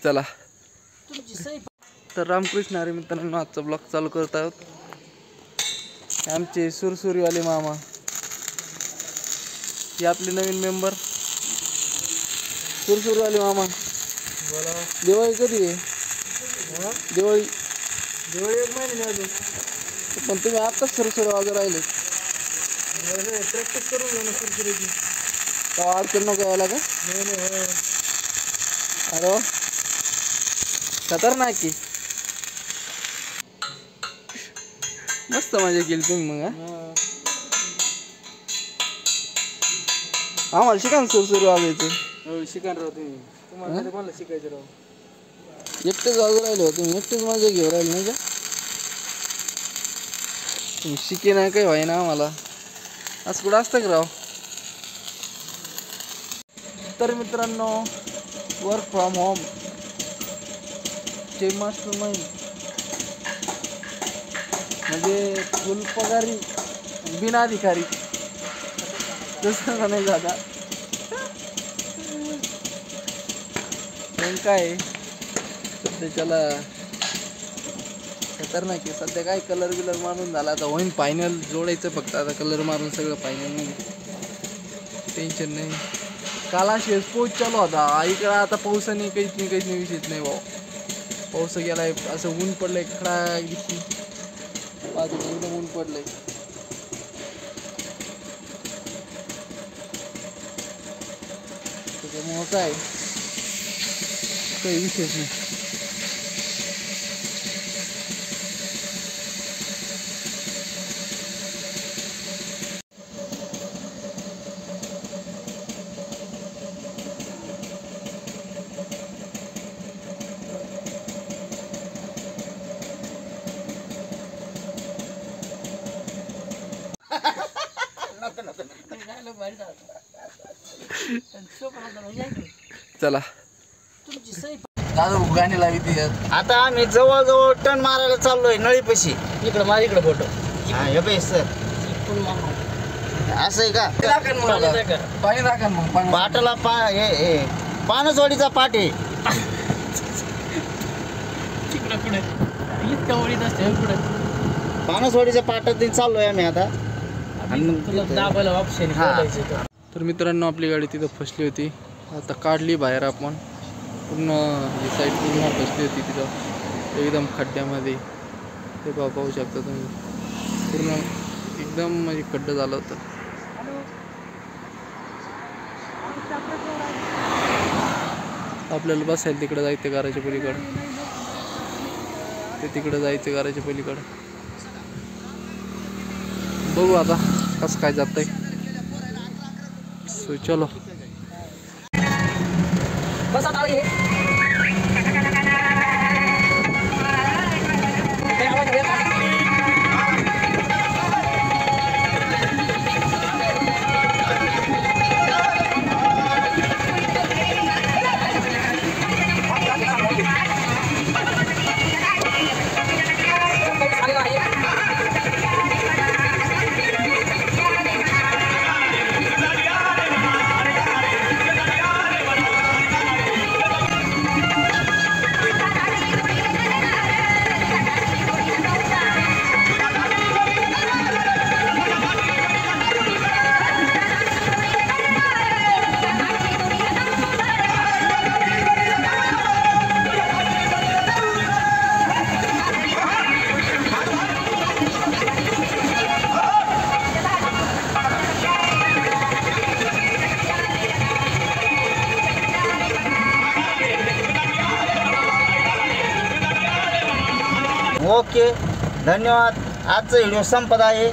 चला तर रामकृष्ण हरी मित्रांनो, आजचा ब्लॉग चालू करत आहोत. आमचे सुरसुरीवाले मामा, हे आपले नवीन मेंबर सुरसुरीवाले मामा. दिवाळी कधी आहे? दिवाळी 1 महिने अजून. पण तुम्ही आत्ताच सुरसुरी वाजू राहिले. प्रॅक्टिस करून घेणं सुरसुरीची. का अडचण नको यायला का? नाही. अरे वा, खतरनाक की. मस्त मजा केली तुम्ही मग. आम्हाला शिका ना सुरसुरी वाजायचं. हो शिका राव तुम्ही. तुम्हाला कोणाला शिकायचं राव? एकटेच वाजू राहिले हो तुम्ही, एकटेच मजा घेऊ राहिले नाही का? तुम्ही शिके नाही काही व्हाय ना आम्हाला. असं कुठं असतं का राव? तर मित्रांनो, वर्क फ्रॉम होम चे मास्टर माइंड म्हणजे फुल पगारी बिना अधिकारी तसं नाही दादा. पण काय सध्याच्याला खतरनाक आहे. सध्या काय कलर बिलर मारून झाला, आता होईन फायनल जोडायचं फक्त. आता कलर मारून सगळं फायनल नाही, टेन्शन नाही. काल अशी पाऊस चालू होता इकडं, आता पावसाने काहीच नाही विषयच नाही भाऊ. पाऊस गेलाय, असं ऊन पडलंय खडा दिवशी, एकदम ऊन पडलंय. त्याच्यामुळं काय काही विषयच नाही. चला दादा गाणी लावी ती. आता आम्ही जवळ टन मारायला चाललोय नळीपाशी. इकडं मार, इकडं बोट. हे बाई सर असं आहे का? पाणी टाका मग. पाटाला पानसवाडीचा पाट आहे. पानसवाडीच्या पाटात चाललोय आम्ही आता. तर मित्रांनो, आपली गाडी तिथं फसली होती, आता काढली बाहेर आपण. पूर्ण ही साईड पूर्ण फसली होती तिथं एकदम खड्ड्यामध्ये. ते पाहू शकता तुम्ही, पूर्ण एकदम म्हणजे खड्डं झालं होतं. आपल्याला बसायला तिकडं जायचं घराच्या पलीकडं, ते तिकडं जायचं घराच्या पलीकडं. बघू आता कसं काय जातंय. सो चलो. ओके, धन्यवाद. आजचा व्हिडिओ संपत आहे.